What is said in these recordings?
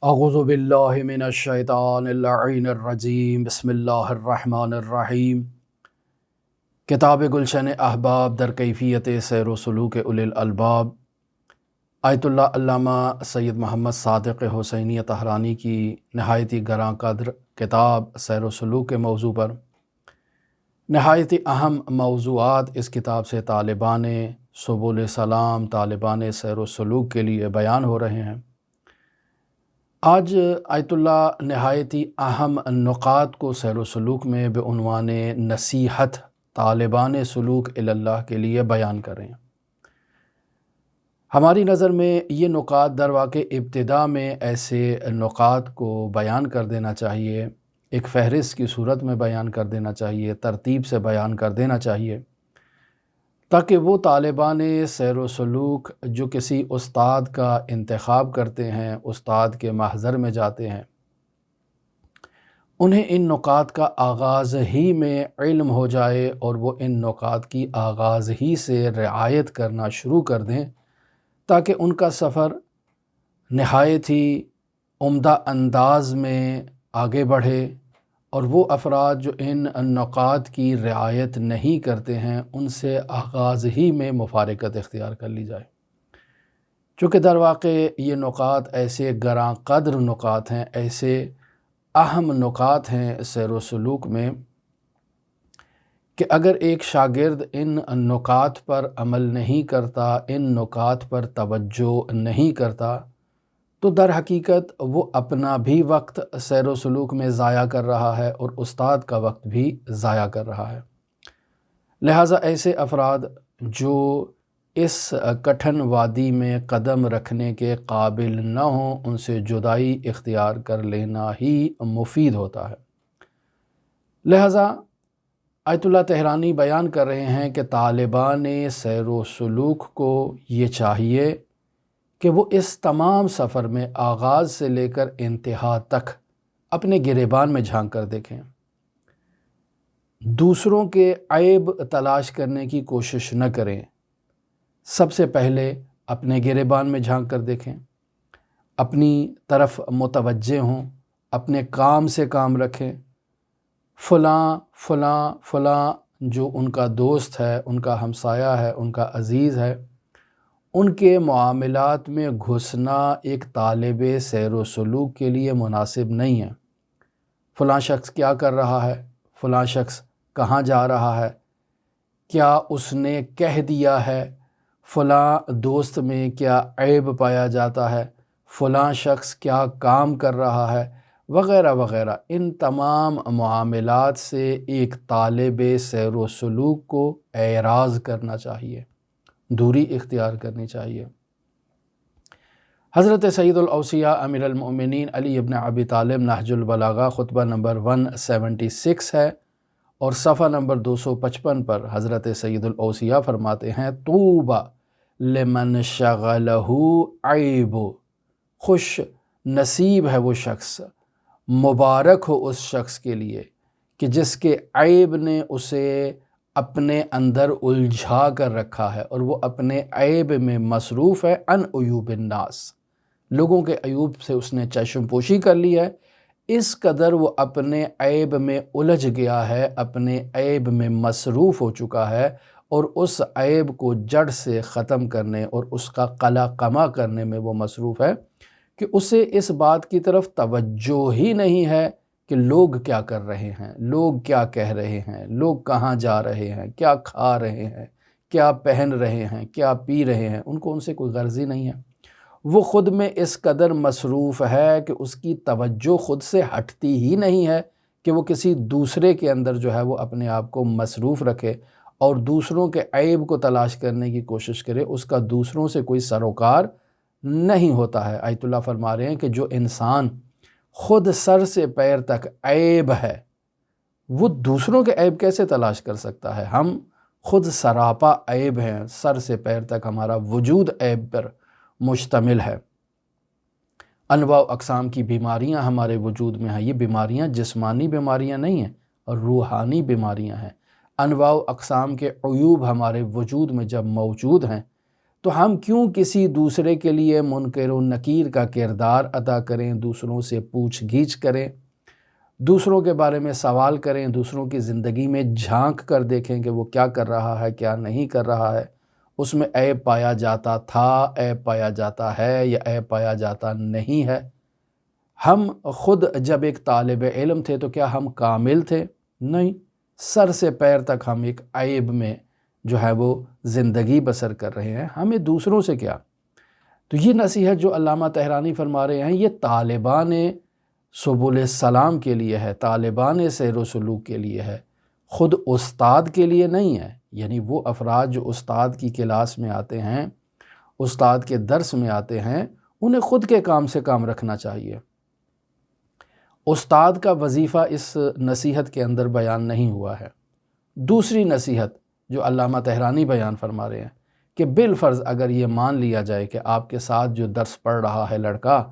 اعوذ باللہ من الشیطان اللعین الرجیم بسم اللہ الرحمن الرحیم۔ کتاب گلشن احباب در کیفیت سیر و سلوک اولی الالباب، آیت اللہ علامہ سید محمد صادق حسینی طہرانی کی نہایت ہی گراں قدر کتاب سیر و سلوک کے موضوع پر نہایت ہی اہم موضوعات اس کتاب سے طالبان سبل سلام، طالبان سیر و سلوک کے لیے بیان ہو رہے ہیں۔ آج آیت اللہ نہایت ہی اہم نکات کو سیر و سلوک میں بعنوان نصیحت طالبان سلوک اللہ کے لیے بیان کر رہے ہیں۔ ہماری نظر میں یہ نکات در واقع ابتدا میں ایسے نکات کو بیان کر دینا چاہیے، ایک فہرست کی صورت میں بیان کر دینا چاہیے، ترتیب سے بیان کر دینا چاہیے، تاکہ وہ طالبان سیر و سلوک جو کسی استاد کا انتخاب کرتے ہیں، استاد کے محضر میں جاتے ہیں، انہیں ان نکات کا آغاز ہی میں علم ہو جائے اور وہ ان نکات کی آغاز ہی سے رعایت کرنا شروع کر دیں، تاکہ ان کا سفر نہایت ہی عمدہ انداز میں آگے بڑھے، اور وہ افراد جو ان نکات کی رعایت نہیں کرتے ہیں ان سے آغاز ہی میں مفارقت اختیار کر لی جائے۔ چونکہ در واقع یہ نکات ایسے گراں قدر نکات ہیں، ایسے اہم نکات ہیں سیر و سلوک میں کہ اگر ایک شاگرد ان نکات پر عمل نہیں کرتا، ان نکات پر توجہ نہیں کرتا، تو در حقیقت وہ اپنا بھی وقت سیر و سلوک میں ضائع کر رہا ہے اور استاد کا وقت بھی ضائع کر رہا ہے۔ لہٰذا ایسے افراد جو اس کٹھن وادی میں قدم رکھنے کے قابل نہ ہوں، ان سے جدائی اختیار کر لینا ہی مفید ہوتا ہے۔ لہٰذا آیت اللہ طہرانی بیان کر رہے ہیں کہ طالبان سیر و سلوک کو یہ چاہیے کہ وہ اس تمام سفر میں آغاز سے لے کر انتہا تک اپنے گریبان میں جھانک کر دیکھیں، دوسروں کے عیب تلاش کرنے کی کوشش نہ کریں، سب سے پہلے اپنے گریبان میں جھانک کر دیکھیں، اپنی طرف متوجہ ہوں، اپنے کام سے کام رکھیں۔ فلاں فلاں فلاں جو ان کا دوست ہے، ان کا ہمسایہ ہے، ان کا عزیز ہے، ان کے معاملات میں گھسنا ایک طالب سیر و سلوک کے لیے مناسب نہیں ہے۔ فلاں شخص کیا کر رہا ہے، فلاں شخص کہاں جا رہا ہے، کیا اس نے کہہ دیا ہے، فلاں دوست میں کیا عیب پایا جاتا ہے، فلاں شخص کیا کام کر رہا ہے، وغیرہ وغیرہ، ان تمام معاملات سے ایک طالب سیر و سلوک کو اعراض کرنا چاہیے، دوری اختیار کرنی چاہیے۔ حضرت سید الاوصیاء امیر المؤمنین علی ابن ابی طالب نہج البلاغہ خطبہ نمبر 176 ہے، اور صفحہ نمبر 255 پر حضرت سید الاوصیاء فرماتے ہیں: طوبی لمن شغلہ عیب، خوش نصیب ہے وہ شخص، مبارک ہو اس شخص کے لیے کہ جس کے عیب نے اسے اپنے اندر الجھا کر رکھا ہے اور وہ اپنے عیب میں مصروف ہے، عن عیوب الناس، لوگوں کے عیوب سے اس نے چشم پوشی کر لی ہے، اس قدر وہ اپنے عیب میں الجھ گیا ہے، اپنے عیب میں مصروف ہو چکا ہے، اور اس عیب کو جڑ سے ختم کرنے اور اس کا قلع قمع کرنے میں وہ مصروف ہے کہ اسے اس بات کی طرف توجہ ہی نہیں ہے کہ لوگ کیا کر رہے ہیں، لوگ کیا کہہ رہے ہیں، لوگ کہاں جا رہے ہیں، کیا کھا رہے ہیں، کیا پہن رہے ہیں، کیا پی رہے ہیں، ان کو ان سے کوئی غرض ہی نہیں ہے۔ وہ خود میں اس قدر مصروف ہے کہ اس کی توجہ خود سے ہٹتی ہی نہیں ہے کہ وہ کسی دوسرے کے اندر جو ہے وہ اپنے آپ کو مصروف رکھے اور دوسروں کے عیب کو تلاش کرنے کی کوشش کرے، اس کا دوسروں سے کوئی سروکار نہیں ہوتا ہے۔ آیت اللہ فرما رہے ہیں کہ جو انسان خود سر سے پیر تک عیب ہے، وہ دوسروں کے عیب کیسے تلاش کر سکتا ہے؟ ہم خود سراپا عیب ہیں، سر سے پیر تک ہمارا وجود عیب پر مشتمل ہے۔ انواع و اقسام کی بیماریاں ہمارے وجود میں ہیں، یہ بیماریاں جسمانی بیماریاں نہیں ہیں اور روحانی بیماریاں ہیں۔ انواع و اقسام کے عیوب ہمارے وجود میں جب موجود ہیں تو ہم کیوں کسی دوسرے کے لیے منکر و نکیر کا کردار ادا کریں، دوسروں سے پوچھ گچھ کریں، دوسروں کے بارے میں سوال کریں، دوسروں کی زندگی میں جھانک کر دیکھیں کہ وہ کیا کر رہا ہے، کیا نہیں کر رہا ہے، اس میں عیب پایا جاتا تھا، عیب پایا جاتا ہے یا عیب پایا جاتا نہیں ہے۔ ہم خود جب ایک طالب علم تھے تو کیا ہم کامل تھے؟ نہیں، سر سے پیر تک ہم ایک عیب میں جو ہے وہ زندگی بسر کر رہے ہیں، ہمیں دوسروں سے کیا؟ تو یہ نصیحت جو علامہ طحرانی فرما رہے ہیں یہ طالبان سبل السلام کے لیے ہے، طالبان سیر و سلوک کے لیے ہے، خود استاد کے لیے نہیں ہے۔ یعنی وہ افراد جو استاد کی کلاس میں آتے ہیں، استاد کے درس میں آتے ہیں، انہیں خود کے کام سے کام رکھنا چاہیے۔ استاد کا وظیفہ اس نصیحت کے اندر بیان نہیں ہوا ہے۔ دوسری نصیحت جو علامہ طحرانی بیان فرما رہے ہیں کہ بالفرض اگر یہ مان لیا جائے کہ آپ کے ساتھ جو درس پڑھ رہا ہے لڑکا،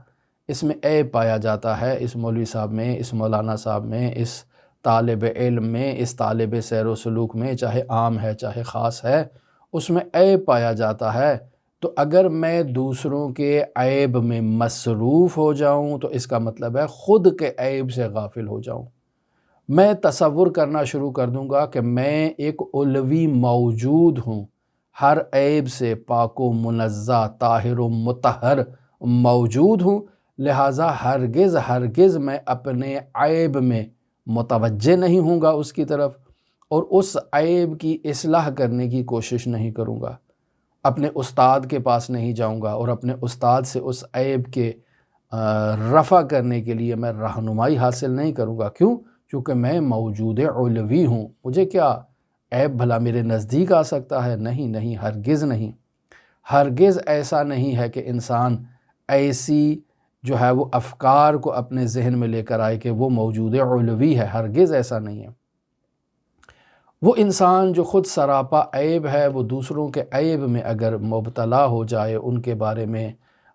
اس میں عیب پایا جاتا ہے، اس مولوی صاحب میں، اس مولانا صاحب میں، اس طالب علم میں، اس طالب سیر و سلوک میں، چاہے عام ہے چاہے خاص ہے، اس میں عیب پایا جاتا ہے، تو اگر میں دوسروں کے عیب میں مصروف ہو جاؤں تو اس کا مطلب ہے خود کے عیب سے غافل ہو جاؤں۔ میں تصور کرنا شروع کر دوں گا کہ میں ایک علوی موجود ہوں، ہر عیب سے پاک و منزہ، طاہر و مطہر موجود ہوں، لہٰذا ہرگز میں اپنے عیب میں متوجہ نہیں ہوں گا اس کی طرف، اور اس عیب کی اصلاح کرنے کی کوشش نہیں کروں گا، اپنے استاد کے پاس نہیں جاؤں گا اور اپنے استاد سے اس عیب کے رفع کرنے کے لیے میں رہنمائی حاصل نہیں کروں گا۔ کیوں؟ چونکہ میں موجود علوی ہوں، مجھے کیا عیب بھلا میرے نزدیک آ سکتا ہے؟ نہیں، ہرگز نہیں، ہرگز ایسا نہیں ہے کہ انسان ایسی جو ہے وہ افکار کو اپنے ذہن میں لے کر آئے کہ وہ موجود علوی ہے، ہرگز ایسا نہیں ہے۔ وہ انسان جو خود سراپا عیب ہے، وہ دوسروں کے عیب میں اگر مبتلا ہو جائے، ان کے بارے میں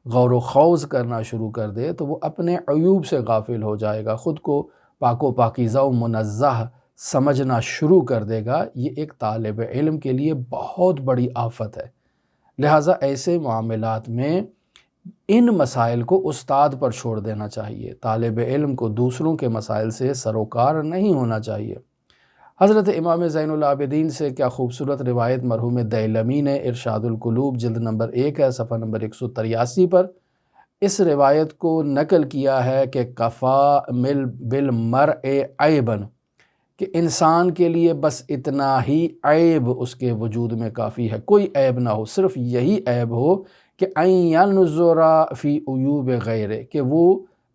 غور و خوض کرنا شروع کر دے تو وہ اپنے عیوب سے غافل ہو جائے گا، خود کو پاک و پاکیزہ و منزہ سمجھنا شروع کر دے گا۔ یہ ایک طالب علم کے لیے بہت بڑی آفت ہے۔ لہٰذا ایسے معاملات میں ان مسائل کو استاد پر چھوڑ دینا چاہیے، طالب علم کو دوسروں کے مسائل سے سروکار نہیں ہونا چاہیے۔ حضرت امام زین العابدین سے کیا خوبصورت روایت مرحوم دیلمی نے ارشاد القلوب جلد نمبر 1 ہے، صفحہ نمبر 183 پر اس روایت کو نقل کیا ہے کہ کفا مل بالمرء عیبا، کہ انسان کے لیے بس اتنا ہی عیب اس کے وجود میں کافی ہے، کوئی عیب نہ ہو، صرف یہی عیب ہو کہ ان ینظر فی عیوب غیرہ، کہ وہ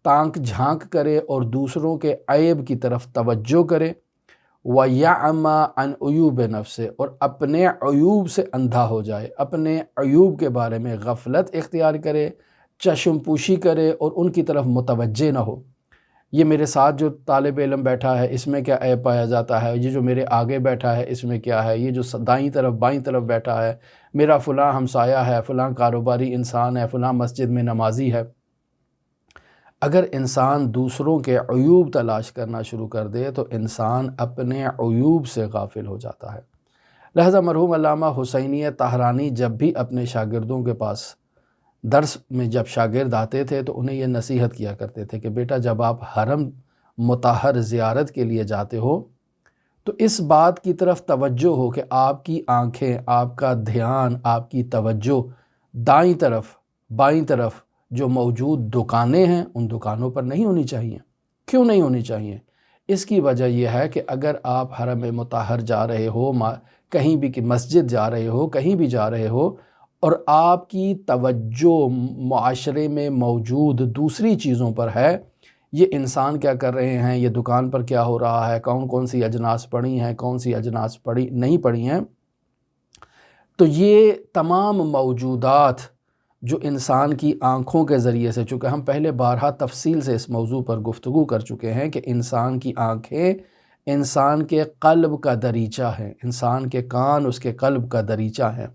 تانک جھانک کرے اور دوسروں کے عیب کی طرف توجہ کرے، وَيَعْمَى عَنْ عُيُوبِ نَفْسِ، اور اپنے عیوب سے اندھا ہو جائے، اپنے عیوب کے بارے میں غفلت اختیار کرے، چشم پوشی کرے اور ان کی طرف متوجہ نہ ہو۔ یہ میرے ساتھ جو طالب علم بیٹھا ہے اس میں کیا عیب پایا جاتا ہے، یہ جو میرے آگے بیٹھا ہے اس میں کیا ہے، یہ جو دائیں طرف بائیں طرف بیٹھا ہے، میرا فلاں ہمسایہ ہے، فلاں کاروباری انسان ہے، فلاں مسجد میں نمازی ہے۔ اگر انسان دوسروں کے عیوب تلاش کرنا شروع کر دے تو انسان اپنے عیوب سے غافل ہو جاتا ہے۔ لہذا مرحوم علامہ حسینی طحرانی جب بھی اپنے شاگردوں کے پاس درس میں جب شاگرد آتے تھے تو انہیں یہ نصیحت کیا کرتے تھے کہ بیٹا جب آپ حرم مطہر زیارت کے لیے جاتے ہو تو اس بات کی طرف توجہ ہو کہ آپ کی آنکھیں، آپ کا دھیان، آپ کی توجہ دائیں طرف بائیں طرف جو موجود دکانیں ہیں ان دکانوں پر نہیں ہونی چاہیے۔ کیوں نہیں ہونی چاہیے؟ اس کی وجہ یہ ہے کہ اگر آپ حرم مطہر جا رہے ہو، کہیں بھی مسجد جا رہے ہو، کہیں بھی جا رہے ہو، اور آپ کی توجہ معاشرے میں موجود دوسری چیزوں پر ہے، یہ انسان کیا کر رہے ہیں، یہ دکان پر کیا ہو رہا ہے، کون سی اجناس پڑی ہیں، کون سی اجناس نہیں پڑی ہیں، تو یہ تمام موجودات جو انسان کی آنکھوں کے ذریعے سے، چونکہ ہم پہلے بارہا تفصیل سے اس موضوع پر گفتگو کر چکے ہیں کہ انسان کی آنکھیں انسان کے قلب کا دریچہ ہیں، انسان کے کان اس کے قلب کا دریچہ ہیں،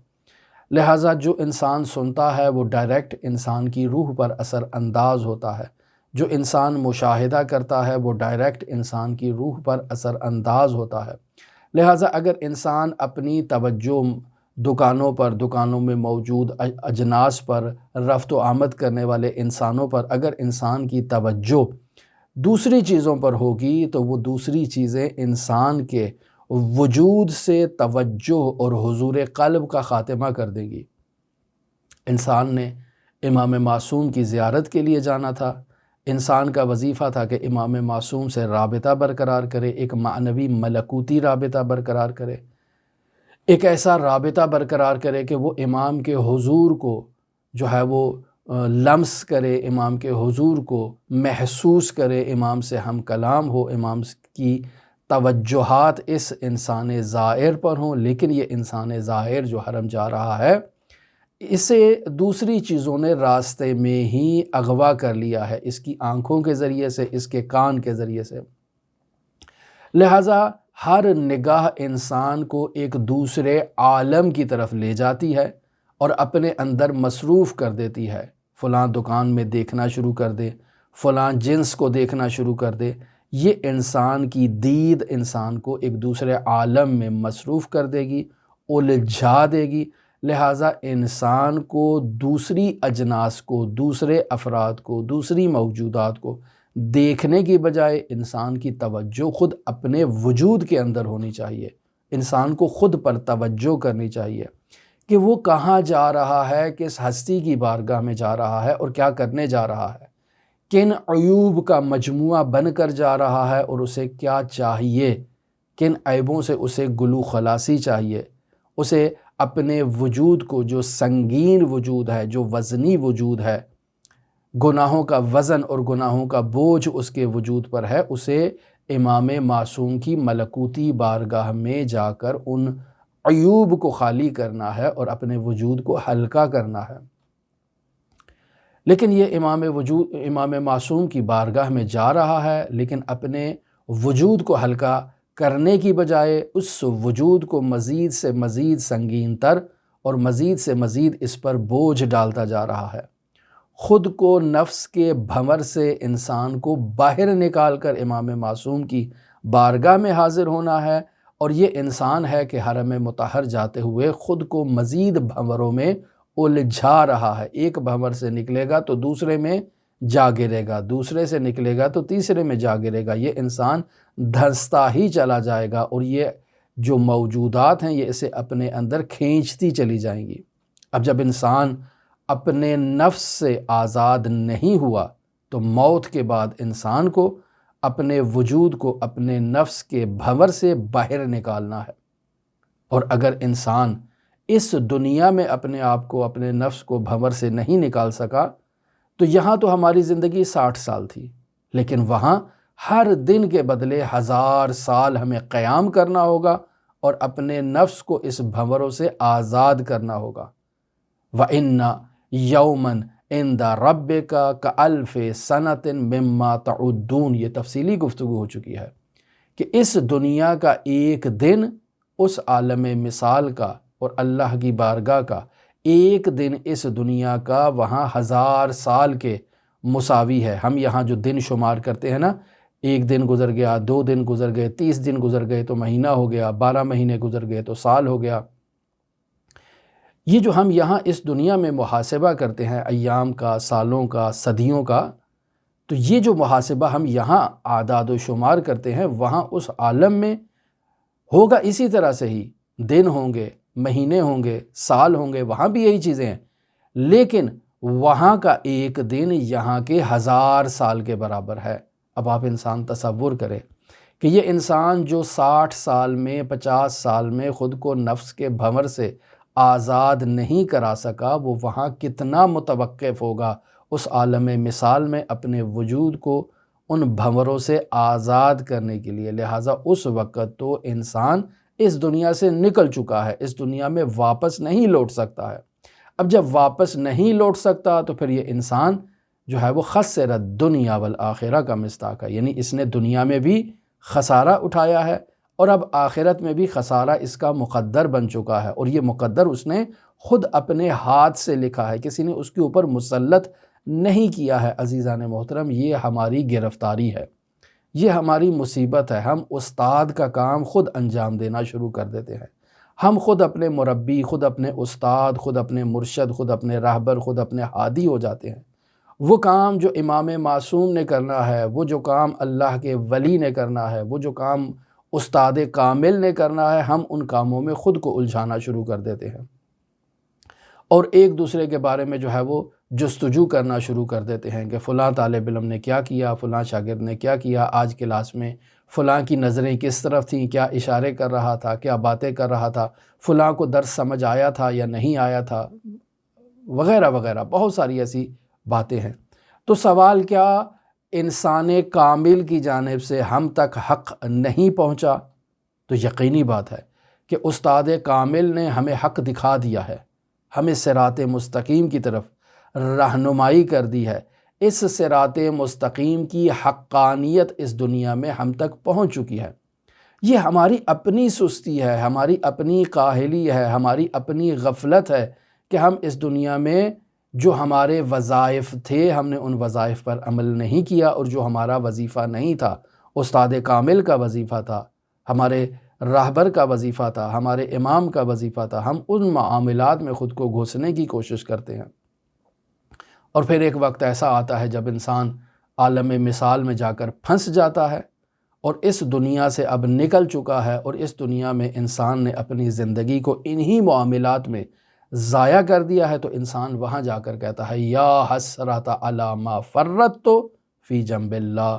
لہٰذا جو انسان سنتا ہے وہ ڈائریکٹ انسان کی روح پر اثر انداز ہوتا ہے، جو انسان مشاہدہ کرتا ہے وہ ڈائریکٹ انسان کی روح پر اثر انداز ہوتا ہے۔ لہٰذا اگر انسان اپنی توجہ دکانوں میں موجود اجناس پر، رفت و آمد کرنے والے انسانوں پر اگر انسان کی توجہ دوسری چیزوں پر ہوگی تو وہ دوسری چیزیں انسان کے وجود سے توجہ اور حضور قلب کا خاتمہ کر دیں گی۔ انسان نے امام معصوم کی زیارت کے لیے جانا تھا، انسان کا وظیفہ تھا کہ امام معصوم سے رابطہ برقرار کرے، ایک معنوی ملکوتی رابطہ برقرار کرے، ایک ایسا رابطہ برقرار کرے کہ وہ امام کے حضور کو جو ہے وہ لمس کرے، امام کے حضور کو محسوس کرے، امام سے ہم کلام ہو، امام کی توجہات اس انسان زائر پر ہوں۔ لیکن یہ انسان زائر جو حرم جا رہا ہے، اسے دوسری چیزوں نے راستے میں ہی اغوا کر لیا ہے، اس کی آنکھوں کے ذریعے سے، اس کے کان کے ذریعے سے۔ لہٰذا ہر نگاہ انسان کو ایک دوسرے عالم کی طرف لے جاتی ہے اور اپنے اندر مصروف کر دیتی ہے۔ فلاں دکان میں دیکھنا شروع کر دے، فلاں جنس کو دیکھنا شروع کر دے، یہ انسان کی دید انسان کو ایک دوسرے عالم میں مصروف کر دے گی، الجھا دے گی۔ لہٰذا انسان کو دوسری اجناس کو، دوسرے افراد کو، دوسری موجودات کو دیکھنے کی بجائے انسان کی توجہ خود اپنے وجود کے اندر ہونی چاہیے۔ انسان کو خود پر توجہ کرنی چاہیے کہ وہ کہاں جا رہا ہے، کس ہستی کی بارگاہ میں جا رہا ہے اور کیا کرنے جا رہا ہے، کن عیوب کا مجموعہ بن کر جا رہا ہے اور اسے کیا چاہیے، کن عیبوں سے اسے گلو خلاصی چاہیے، اسے اپنے وجود کو، جو سنگین وجود ہے، جو وزنی وجود ہے، گناہوں کا وزن اور گناہوں کا بوجھ اس کے وجود پر ہے، اسے امام معصوم کی ملکوتی بارگاہ میں جا کر ان عیوب کو خالی کرنا ہے اور اپنے وجود کو ہلکا کرنا ہے۔ لیکن یہ امام معصوم کی بارگاہ میں جا رہا ہے، لیکن اپنے وجود کو ہلکا کرنے کی بجائے اس وجود کو مزید سے مزید سنگین تر اور مزید سے مزید اس پر بوجھ ڈالتا جا رہا ہے۔ خود کو نفس کے بھنور سے انسان کو باہر نکال کر امام معصوم کی بارگاہ میں حاضر ہونا ہے، اور یہ انسان ہے کہ حرم مطہر جاتے ہوئے خود کو مزید بھنوروں میں الجھا رہا ہے۔ ایک بھنور سے نکلے گا تو دوسرے میں جا گرے گا، دوسرے سے نکلے گا تو تیسرے میں جا گرے گا، یہ انسان دھنستا ہی چلا جائے گا اور یہ جو موجودات ہیں یہ اسے اپنے اندر کھینچتی چلی جائیں گی۔ اب جب انسان اپنے نفس سے آزاد نہیں ہوا تو موت کے بعد انسان کو اپنے وجود کو اپنے نفس کے بھنور سے باہر نکالنا ہے۔ اور اگر انسان اس دنیا میں اپنے آپ کو، اپنے نفس کو بھنور سے نہیں نکال سکا تو یہاں تو ہماری زندگی 60 سال تھی، لیکن وہاں ہر دن کے بدلے 1000 سال ہمیں قیام کرنا ہوگا اور اپنے نفس کو اس بھنوروں سے آزاد کرنا ہوگا۔ وَإِنَّ یومن عند ربک کألف سنۃ مما تعدون، یہ تفصیلی گفتگو ہو چکی ہے کہ اس دنیا کا ایک دن اس عالم مثال کا اور اللہ کی بارگاہ کا ایک دن اس دنیا کا وہاں 1000 سال کے مساوی ہے۔ ہم یہاں جو دن شمار کرتے ہیں نا، ایک دن گزر گیا، 2 دن گزر گئے، 30 دن گزر گئے تو مہینہ ہو گیا، 12 مہینے گزر گئے تو سال ہو گیا۔ یہ جو ہم یہاں اس دنیا میں محاسبہ کرتے ہیں ایام کا، سالوں کا، صدیوں کا، تو یہ جو محاسبہ ہم یہاں اعداد و شمار کرتے ہیں وہاں اس عالم میں ہوگا اسی طرح سے ہی، دن ہوں گے، مہینے ہوں گے، سال ہوں گے، وہاں بھی یہی چیزیں ہیں، لیکن وہاں کا ایک دن یہاں کے 1000 سال کے برابر ہے۔ اب آپ انسان تصور کریں کہ یہ انسان جو 60 سال میں، 50 سال میں خود کو نفس کے بھنور سے آزاد نہیں کرا سکا، وہ وہاں کتنا متوقف ہوگا اس عالم مثال میں اپنے وجود کو ان بھنوروں سے آزاد کرنے کے لیے۔ لہٰذا اس وقت تو انسان اس دنیا سے نکل چکا ہے، اس دنیا میں واپس نہیں لوٹ سکتا ہے۔ اب جب واپس نہیں لوٹ سکتا تو پھر یہ انسان جو ہے وہ خسر الدنیا والآخرہ کا مصداق ہے، یعنی اس نے دنیا میں بھی خسارہ اٹھایا ہے اور اب آخرت میں بھی خسارہ اس کا مقدر بن چکا ہے، اور یہ مقدر اس نے خود اپنے ہاتھ سے لکھا ہے، کسی نے اس کے اوپر مسلط نہیں کیا ہے۔ عزیزان محترم، یہ ہماری گرفتاری ہے، یہ ہماری مصیبت ہے، ہم استاد کا کام خود انجام دینا شروع کر دیتے ہیں۔ ہم خود اپنے مربی، خود اپنے استاد، خود اپنے مرشد، خود اپنے راہبر، خود اپنے ہادی ہو جاتے ہیں۔ وہ کام جو امام معصوم نے کرنا ہے، وہ جو کام اللہ کے ولی نے کرنا ہے، وہ جو کام استاد کامل نے کرنا ہے، ہم ان کاموں میں خود کو الجھانا شروع کر دیتے ہیں اور ایک دوسرے کے بارے میں جو ہے وہ جستجو کرنا شروع کر دیتے ہیں کہ فلاں طالب علم نے کیا کیا، فلاں شاگرد نے کیا کیا، آج کلاس میں فلاں کی نظریں کس طرف تھیں، کیا اشارے کر رہا تھا، کیا باتیں کر رہا تھا، فلاں کو درس سمجھ آیا تھا یا نہیں آیا تھا، وغیرہ وغیرہ بہت ساری ایسی باتیں ہیں۔ تو سوال کیا انسان کامل کی جانب سے ہم تک حق نہیں پہنچا؟ تو یقینی بات ہے کہ استاد کامل نے ہمیں حق دکھا دیا ہے، ہمیں صراط مستقیم کی طرف رہنمائی کر دی ہے۔ اس صراط مستقیم کی حقانیت اس دنیا میں ہم تک پہنچ چکی ہے۔ یہ ہماری اپنی سستی ہے، ہماری اپنی کاہلی ہے، ہماری اپنی غفلت ہے کہ ہم اس دنیا میں جو ہمارے وظائف تھے ہم نے ان وظائف پر عمل نہیں کیا، اور جو ہمارا وظیفہ نہیں تھا، استاد کامل کا وظیفہ تھا، ہمارے راہبر کا وظیفہ تھا، ہمارے امام کا وظیفہ تھا، ہم ان معاملات میں خود کو گھسنے کی کوشش کرتے ہیں۔ اور پھر ایک وقت ایسا آتا ہے جب انسان عالم مثال میں جا کر پھنس جاتا ہے اور اس دنیا سے اب نکل چکا ہے، اور اس دنیا میں انسان نے اپنی زندگی کو انہی معاملات میں ضائع کر دیا ہے، تو انسان وہاں جا کر کہتا ہے یا حسرۃ علی ما فرطت فی جنب اللہ،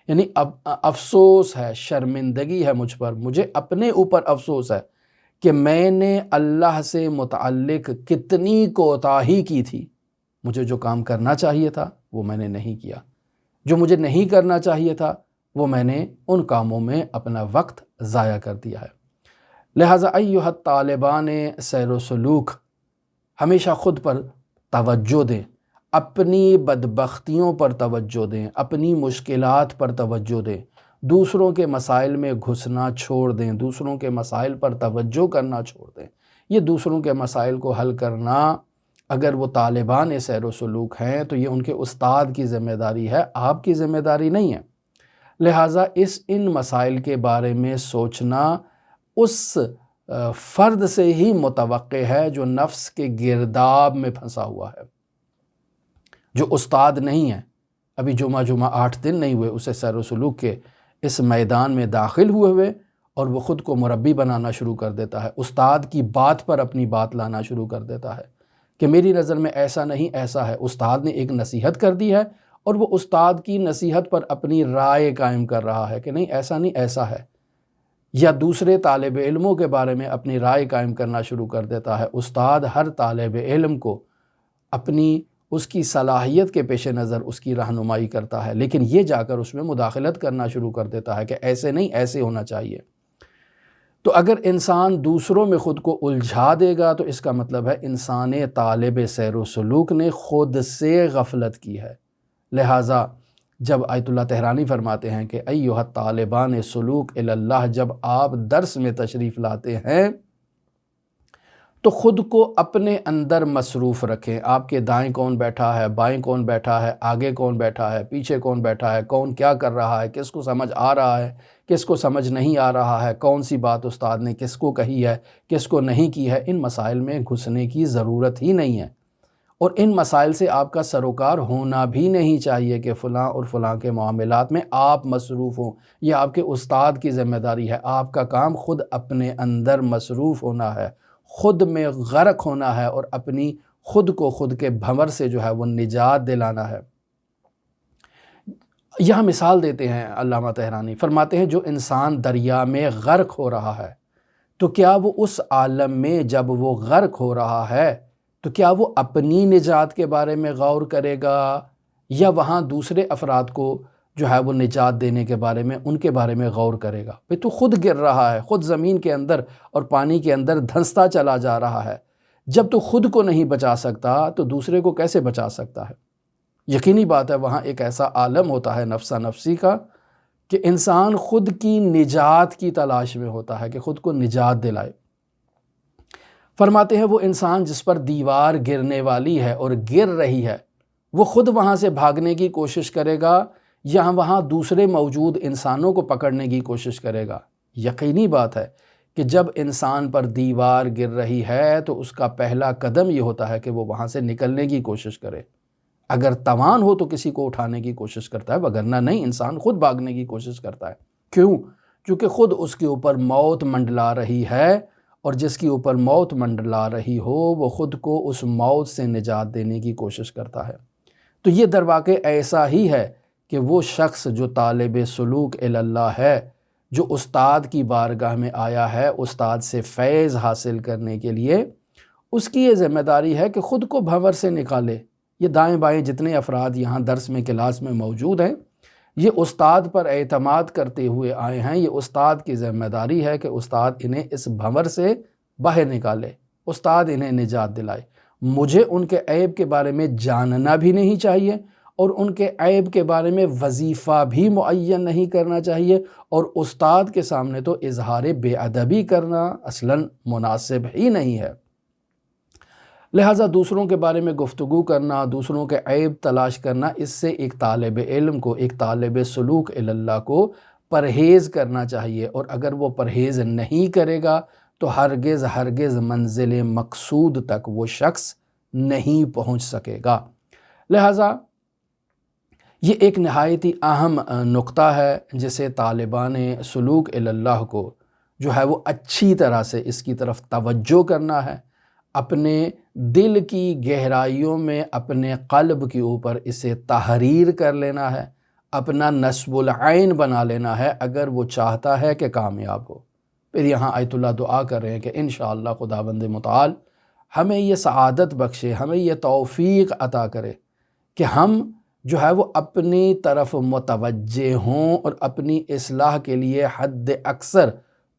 یعنی اب افسوس ہے، شرمندگی ہے مجھ پر، مجھے اپنے اوپر افسوس ہے کہ میں نے اللہ سے متعلق کتنی کوتاہی کی تھی۔ مجھے جو کام کرنا چاہیے تھا وہ میں نے نہیں کیا، جو مجھے نہیں کرنا چاہیے تھا وہ میں نے ان کاموں میں اپنا وقت ضائع کر دیا ہے۔ لہٰذا ایھا طالبان سیر و سلوک، ہمیشہ خود پر توجہ دیں، اپنی بدبختیوں پر توجہ دیں، اپنی مشکلات پر توجہ دیں، دوسروں کے مسائل میں گھسنا چھوڑ دیں، دوسروں کے مسائل پر توجہ کرنا چھوڑ دیں۔ یہ دوسروں کے مسائل کو حل کرنا، اگر وہ طالبان سیر و سلوک ہیں تو یہ ان کے استاد کی ذمہ داری ہے، آپ کی ذمہ داری نہیں ہے۔ لہٰذا ان مسائل کے بارے میں سوچنا اس فرد سے ہی متوقع ہے جو نفس کے گرداب میں پھنسا ہوا ہے، جو استاد نہیں ہے، ابھی جمعہ 8 دن نہیں ہوئے اسے سیر و سلوک کے اس میدان میں داخل ہوئے اور وہ خود کو مربی بنانا شروع کر دیتا ہے، استاد کی بات پر اپنی بات لانا شروع کر دیتا ہے کہ میری نظر میں ایسا نہیں ایسا ہے۔ استاد نے ایک نصیحت کر دی ہے اور وہ استاد کی نصیحت پر اپنی رائے قائم کر رہا ہے کہ نہیں ایسا نہیں ایسا ہے، یا دوسرے طالب علموں کے بارے میں اپنی رائے قائم کرنا شروع کر دیتا ہے۔ استاد ہر طالب علم کو اپنی اس کی صلاحیت کے پیش نظر اس کی رہنمائی کرتا ہے، لیکن یہ جا کر اس میں مداخلت کرنا شروع کر دیتا ہے کہ ایسے نہیں ایسے ہونا چاہیے۔ تو اگر انسان دوسروں میں خود کو الجھا دے گا تو اس کا مطلب ہے انسان طالب سیر و سلوک نے خود سے غفلت کی ہے۔ لہٰذا جب آیت اللہ تہرانی فرماتے ہیں کہ ایھا طالبان سلوک الی اللہ، جب آپ درس میں تشریف لاتے ہیں تو خود کو اپنے اندر مصروف رکھیں۔ آپ کے دائیں کون بیٹھا ہے، بائیں کون بیٹھا ہے، آگے کون بیٹھا ہے، پیچھے کون بیٹھا ہے، کون کیا کر رہا ہے، کس کو سمجھ آ رہا ہے، کس کو سمجھ نہیں آ رہا ہے، کون سی بات استاد نے کس کو کہی ہے، کس کو نہیں کی ہے، ان مسائل میں گھسنے کی ضرورت ہی نہیں ہے، اور ان مسائل سے آپ کا سروکار ہونا بھی نہیں چاہیے کہ فلاں اور فلاں کے معاملات میں آپ مصروف ہوں۔ یہ آپ کے استاد کی ذمہ داری ہے۔ آپ کا کام خود اپنے اندر مصروف ہونا ہے، خود میں غرق ہونا ہے، اور اپنی خود کو خود کے بھنور سے جو ہے وہ نجات دلانا ہے۔ یہاں مثال دیتے ہیں علامہ تہرانی، فرماتے ہیں جو انسان دریا میں غرق ہو رہا ہے تو کیا وہ اس عالم میں جب وہ غرق ہو رہا ہے تو کیا وہ اپنی نجات کے بارے میں غور کرے گا، یا وہاں دوسرے افراد کو جو ہے وہ نجات دینے کے بارے میں ان کے بارے میں غور کرے گا؟ بھئی تو خود گر رہا ہے، خود زمین کے اندر اور پانی کے اندر دھنستا چلا جا رہا ہے۔ جب تو خود کو نہیں بچا سکتا تو دوسرے کو کیسے بچا سکتا ہے؟ یقینی بات ہے وہاں ایک ایسا عالم ہوتا ہے نفسا نفسی کا کہ انسان خود کی نجات کی تلاش میں ہوتا ہے کہ خود کو نجات دلائے۔ فرماتے ہیں وہ انسان جس پر دیوار گرنے والی ہے اور گر رہی ہے، وہ خود وہاں سے بھاگنے کی کوشش کرے گا یا وہاں دوسرے موجود انسانوں کو پکڑنے کی کوشش کرے گا؟ یقینی بات ہے کہ جب انسان پر دیوار گر رہی ہے تو اس کا پہلا قدم یہ ہوتا ہے کہ وہ وہاں سے نکلنے کی کوشش کرے۔ اگر توان ہو تو کسی کو اٹھانے کی کوشش کرتا ہے، وگرنہ نہیں، انسان خود بھاگنے کی کوشش کرتا ہے۔ کیوں؟ چونکہ خود اس کے اوپر موت منڈلا رہی ہے، اور جس کے اوپر موت منڈلا رہی ہو وہ خود کو اس موت سے نجات دینے کی کوشش کرتا ہے۔ تو یہ در واقع ایسا ہی ہے کہ وہ شخص جو طالب سلوک اللہ ہے، جو استاد کی بارگاہ میں آیا ہے استاد سے فیض حاصل کرنے کے لیے، اس کی یہ ذمہ داری ہے کہ خود کو بھنور سے نکالے۔ یہ دائیں بائیں جتنے افراد یہاں درس میں کلاس میں موجود ہیں، یہ استاد پر اعتماد کرتے ہوئے آئے ہیں۔ یہ استاد کی ذمہ داری ہے کہ استاد انہیں اس بھنور سے باہر نکالے، استاد انہیں نجات دلائے۔ مجھے ان کے عیب کے بارے میں جاننا بھی نہیں چاہیے، اور ان کے عیب کے بارے میں وظیفہ بھی معین نہیں کرنا چاہیے، اور استاد کے سامنے تو اظہار بے ادبی کرنا اصلاً مناسب ہی نہیں ہے۔ لہٰذا دوسروں کے بارے میں گفتگو کرنا، دوسروں کے عیب تلاش کرنا، اس سے ایک طالب علم کو، ایک طالب سلوک اللہ کو پرہیز کرنا چاہیے، اور اگر وہ پرہیز نہیں کرے گا تو ہرگز منزل مقصود تک وہ شخص نہیں پہنچ سکے گا۔ لہٰذا یہ ایک نہایت ہی اہم نقطہ ہے جسے طالبان سلوک اللہ کو جو ہے وہ اچھی طرح سے اس کی طرف توجہ کرنا ہے، اپنے دل کی گہرائیوں میں، اپنے قلب کے اوپر اسے تحریر کر لینا ہے، اپنا نصب العین بنا لینا ہے اگر وہ چاہتا ہے کہ کامیاب ہو۔ پھر یہاں آیت اللہ دعا کر رہے ہیں کہ انشاءاللہ خداوند متعال ہمیں یہ سعادت بخشے، ہمیں یہ توفیق عطا کرے کہ ہم جو ہے وہ اپنی طرف متوجہ ہوں اور اپنی اصلاح کے لیے حد اکثر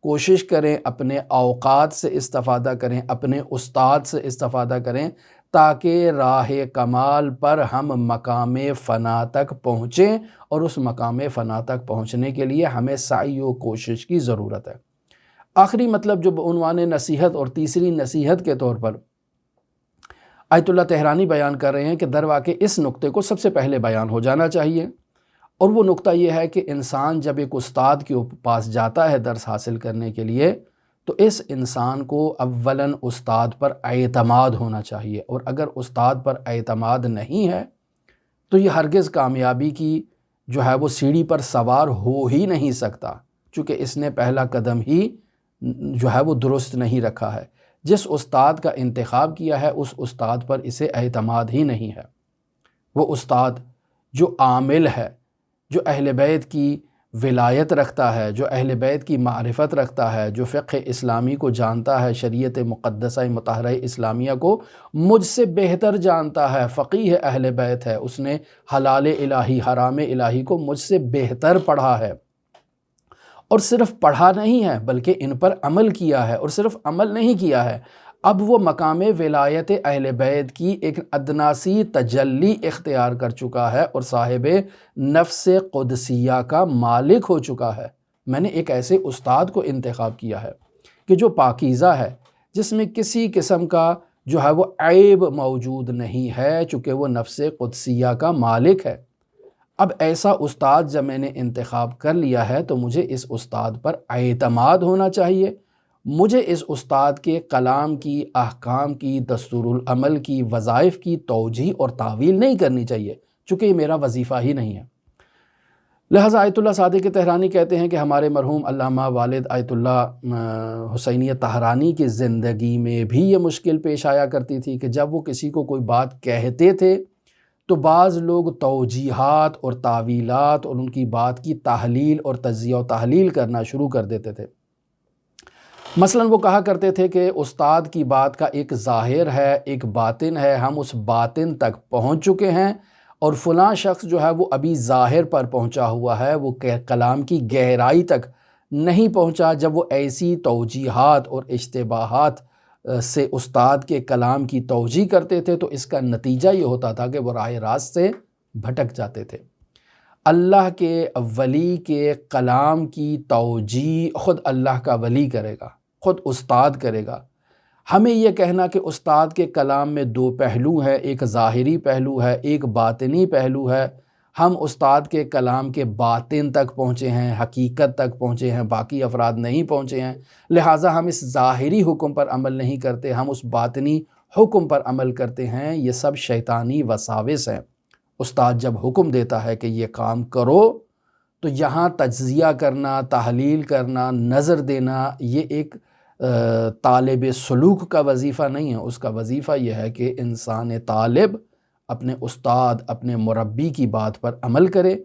کوشش کریں، اپنے اوقات سے استفادہ کریں، اپنے استاد سے استفادہ کریں، تاکہ راہ کمال پر ہم مقام فنا تک پہنچیں، اور اس مقام فنا تک پہنچنے کے لیے ہمیں سعی و کوشش کی ضرورت ہے۔ آخری مطلب جو بعنوان نصیحت اور تیسری نصیحت کے طور پر آیت اللہ تہرانی بیان کر رہے ہیں کہ در واقع اس نقطے کو سب سے پہلے بیان ہو جانا چاہیے، اور وہ نقطہ یہ ہے کہ انسان جب ایک استاد کے پاس جاتا ہے درس حاصل کرنے کے لیے تو اس انسان کو اولاً استاد پر اعتماد ہونا چاہیے، اور اگر استاد پر اعتماد نہیں ہے تو یہ ہرگز کامیابی کی جو ہے وہ سیڑھی پر سوار ہو ہی نہیں سکتا، چونکہ اس نے پہلا قدم ہی جو ہے وہ درست نہیں رکھا ہے۔ جس استاد کا انتخاب کیا ہے اس استاد پر اسے اعتماد ہی نہیں ہے۔ وہ استاد جو عامل ہے، جو اہل بیت کی ولایت رکھتا ہے، جو اہل بیت کی معرفت رکھتا ہے، جو فقہ اسلامی کو جانتا ہے، شریعت مقدسہ مطہرہ اسلامیہ کو مجھ سے بہتر جانتا ہے، فقیہ اہل بیت ہے، اس نے حلال الہی حرام الہی کو مجھ سے بہتر پڑھا ہے، اور صرف پڑھا نہیں ہے بلکہ ان پر عمل کیا ہے، اور صرف عمل نہیں کیا ہے، اب وہ مقام ولایت اہل بیت کی ایک ادنا سی تجلی اختیار کر چکا ہے اور صاحب نفس قدسیہ کا مالک ہو چکا ہے۔ میں نے ایک ایسے استاد کو انتخاب کیا ہے کہ جو پاکیزہ ہے، جس میں کسی قسم کا جو ہے وہ عیب موجود نہیں ہے، چونکہ وہ نفس قدسیہ کا مالک ہے۔ اب ایسا استاد جب میں نے انتخاب کر لیا ہے تو مجھے اس استاد پر اعتماد ہونا چاہیے، مجھے اس استاد کے کلام کی، احکام کی، دستور العمل کی، وظائف کی توجیہ اور تعویل نہیں کرنی چاہیے، چونکہ یہ میرا وظیفہ ہی نہیں ہے۔ لہٰذا آیت اللہ صادق طہرانی کہتے ہیں کہ ہمارے مرحوم علامہ والد آیت اللہ حسینیہ طہرانی کی زندگی میں بھی یہ مشکل پیش آیا کرتی تھی کہ جب وہ کسی کو کوئی بات کہتے تھے تو بعض لوگ توجیحات اور تعویلات اور ان کی بات کی تحلیل اور تجزیہ و تحلیل کرنا شروع کر دیتے تھے۔ مثلاً وہ کہا کرتے تھے کہ استاد کی بات کا ایک ظاہر ہے، ایک باطن ہے، ہم اس باطن تک پہنچ چکے ہیں، اور فلاں شخص جو ہے وہ ابھی ظاہر پر پہنچا ہوا ہے، وہ کلام کی گہرائی تک نہیں پہنچا۔ جب وہ ایسی توجیحات اور اشتباہات سے استاد کے کلام کی توجیہ کرتے تھے تو اس کا نتیجہ یہ ہوتا تھا کہ وہ راہ راست سے بھٹک جاتے تھے۔ اللہ کے ولی کے کلام کی توجیہ خود اللہ کا ولی کرے گا، خود استاد کرے گا۔ ہمیں یہ کہنا کہ استاد کے کلام میں دو پہلو ہیں، ایک ظاہری پہلو ہے، ایک باطنی پہلو ہے، ہم استاد کے کلام کے باطن تک پہنچے ہیں، حقیقت تک پہنچے ہیں، باقی افراد نہیں پہنچے ہیں، لہٰذا ہم اس ظاہری حکم پر عمل نہیں کرتے، ہم اس باطنی حکم پر عمل کرتے ہیں۔ یہ سب شیطانی وساوس ہیں۔ استاد جب حکم دیتا ہے کہ یہ کام کرو تو یہاں تجزیہ کرنا، تحلیل کرنا، نظر دینا یہ ایک طالب سلوک کا وظیفہ نہیں ہے۔ اس کا وظیفہ یہ ہے کہ انسان طالب اپنے استاد، اپنے مربی کی بات پر عمل کرے،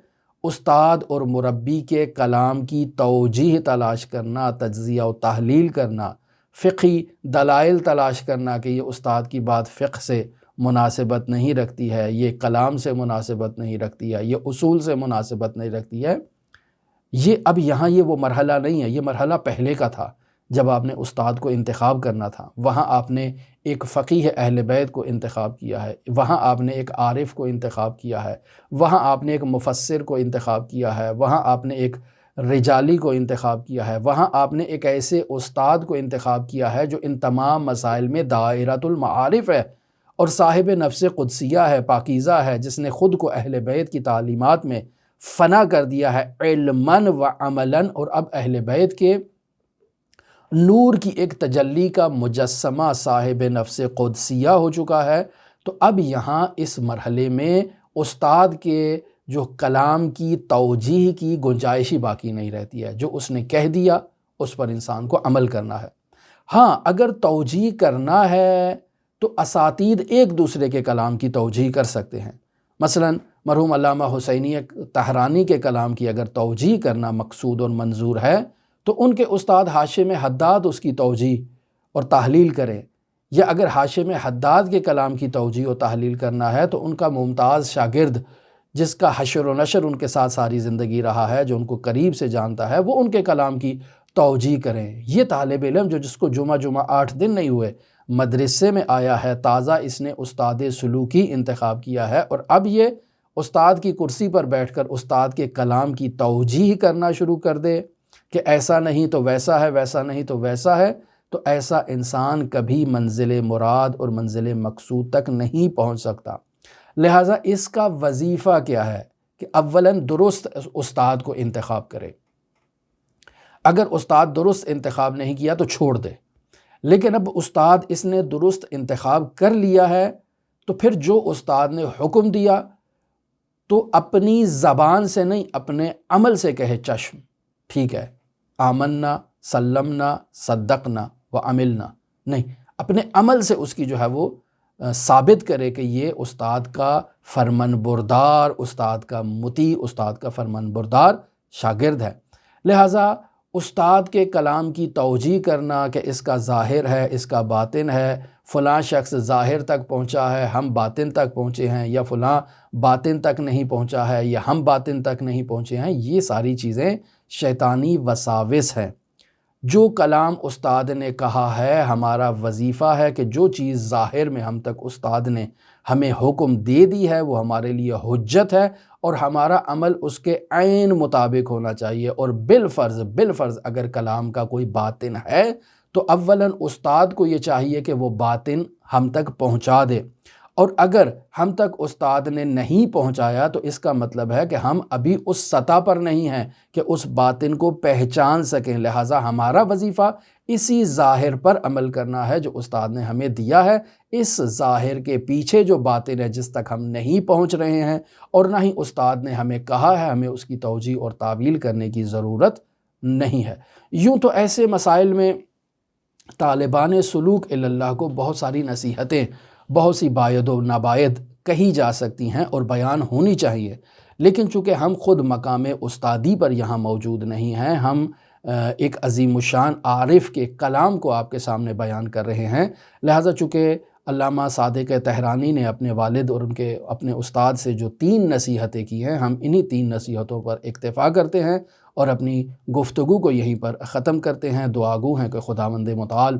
استاد اور مربی کے کلام کی توجیہ تلاش کرنا، تجزیہ و تحلیل کرنا، فقہی دلائل تلاش کرنا کہ یہ استاد کی بات فقہ سے مناسبت نہیں رکھتی ہے، یہ کلام سے مناسبت نہیں رکھتی ہے، یہ اصول سے مناسبت نہیں رکھتی ہے۔ یہ اب یہاں یہ وہ مرحلہ نہیں ہے، یہ مرحلہ پہلے کا تھا جب آپ نے استاد کو انتخاب کرنا تھا۔ وہاں آپ نے ایک فقیہ اہل بیت کو انتخاب کیا ہے، وہاں آپ نے ایک عارف کو انتخاب کیا ہے، وہاں آپ نے ایک مفسر کو انتخاب کیا ہے، وہاں آپ نے ایک رجالی کو انتخاب کیا ہے، وہاں آپ نے ایک ایسے استاد کو انتخاب کیا ہے جو ان تمام مسائل میں دائرۃ المعارف ہے اور صاحب نفس قدسیہ ہے، پاکیزہ ہے، جس نے خود کو اہل بیت کی تعلیمات میں فنا کر دیا ہے علماً و عملاً، اور اب اہل بیت کے نور کی ایک تجلی کا مجسمہ صاحب نفس قدسیہ ہو چکا ہے۔ تو اب یہاں اس مرحلے میں استاد کے جو کلام کی توجیہ کی گنجائش ہی باقی نہیں رہتی ہے، جو اس نے کہہ دیا اس پر انسان کو عمل کرنا ہے۔ ہاں اگر توجیہ کرنا ہے تو اساتید ایک دوسرے کے کلام کی توجیہ کر سکتے ہیں۔ مثلا مرحوم علامہ حسینی طحرانی کے کلام کی اگر توجیہ کرنا مقصود اور منظور ہے تو ان کے استاد حاشم حداد اس کی توجیہ اور تحلیل کریں، یا اگر حاشم حداد کے کلام کی توجیہ و تحلیل کرنا ہے تو ان کا ممتاز شاگرد جس کا حشر و نشر ان کے ساتھ ساری زندگی رہا ہے، جو ان کو قریب سے جانتا ہے، وہ ان کے کلام کی توجیہ کریں۔ یہ طالب علم جس کو جمعہ 8 دن نہیں ہوئے مدرسے میں آیا ہے، تازہ اس نے استاد سلوکی انتخاب کیا ہے، اور اب یہ استاد کی کرسی پر بیٹھ کر استاد کے کلام کی توجیہ کرنا شروع کر دے کہ ایسا نہیں تو ویسا ہے، ویسا نہیں تو ویسا ہے، تو ایسا انسان کبھی منزل مراد اور منزل مقصود تک نہیں پہنچ سکتا۔ لہٰذا اس کا وظیفہ کیا ہے کہ اولاً درست استاد کو انتخاب کرے۔ اگر استاد درست انتخاب نہیں کیا تو چھوڑ دے، لیکن اب استاد اس نے درست انتخاب کر لیا ہے تو پھر جو استاد نے حکم دیا تو اپنی زبان سے نہیں، اپنے عمل سے کہے چشم، ٹھیک ہے، آمنا، سلمنا، صدقنا و عملنا، نہیں، اپنے عمل سے اس کی جو ہے وہ ثابت کرے کہ یہ استاد کا فرمان بردار، استاد کا مطیع، استاد کا فرمان بردار شاگرد ہے۔ لہٰذا استاد کے کلام کی توجیہ کرنا کہ اس کا ظاہر ہے، اس کا باطن ہے، فلاں شخص ظاہر تک پہنچا ہے، ہم باطن تک پہنچے ہیں، یا فلاں باطن تک نہیں پہنچا ہے، یا ہم باطن تک نہیں پہنچے ہیں، یہ ساری چیزیں شیطانی وساوس ہیں۔ جو کلام استاد نے کہا ہے، ہمارا وظیفہ ہے کہ جو چیز ظاہر میں ہم تک استاد نے ہمیں حکم دے دی ہے وہ ہمارے لیے حجت ہے، اور ہمارا عمل اس کے عین مطابق ہونا چاہیے۔ اور بالفرض اگر کلام کا کوئی باطن ہے تو اولاً استاد کو یہ چاہیے کہ وہ باطن ہم تک پہنچا دے، اور اگر ہم تک استاد نے نہیں پہنچایا تو اس کا مطلب ہے کہ ہم ابھی اس سطح پر نہیں ہیں کہ اس باطن کو پہچان سکیں۔ لہٰذا ہمارا وظیفہ اسی ظاہر پر عمل کرنا ہے جو استاد نے ہمیں دیا ہے۔ اس ظاہر کے پیچھے جو باطن ہے جس تک ہم نہیں پہنچ رہے ہیں اور نہ ہی استاد نے ہمیں کہا ہے، ہمیں اس کی توجیہ اور تعویل کرنے کی ضرورت نہیں ہے۔ یوں تو ایسے مسائل میں طالبان سلوک اللہ کو بہت ساری نصیحتیں، بہت سی باید و ناباید کہی جا سکتی ہیں اور بیان ہونی چاہیے، لیکن چونکہ ہم خود مقام استادی پر یہاں موجود نہیں ہیں، ہم ایک عظیم الشان عارف کے کلام کو آپ کے سامنے بیان کر رہے ہیں، لہٰذا چونکہ علامہ صادق طحرانی نے اپنے والد اور ان کے اپنے استاد سے جو 3 نصیحتیں کی ہیں، ہم انہی 3 نصیحتوں پر اکتفا کرتے ہیں اور اپنی گفتگو کو یہیں پر ختم کرتے ہیں۔ دعا گو ہیں کہ خداوند متعال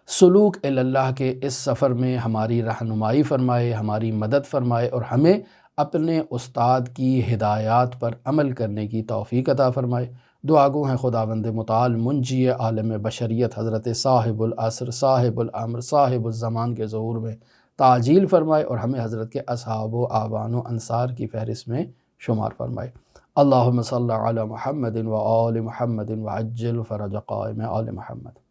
سلوک اللہ کے اس سفر میں ہماری رہنمائی فرمائے، ہماری مدد فرمائے، اور ہمیں اپنے استاد کی ہدایات پر عمل کرنے کی توفیق عطا فرمائے۔ دعا گو ہیں خداوند متعال منجی عالم بشریت حضرت صاحب العصر، صاحب الامر، صاحب الزمان کے ظہور میں تعجیل فرمائے اور ہمیں حضرت کے اصحاب و آبان و انصار کی فہرست میں شمار فرمائے۔ اللہم صلی علی محمد و آل محمد وعجل فرج قائم آل محمد۔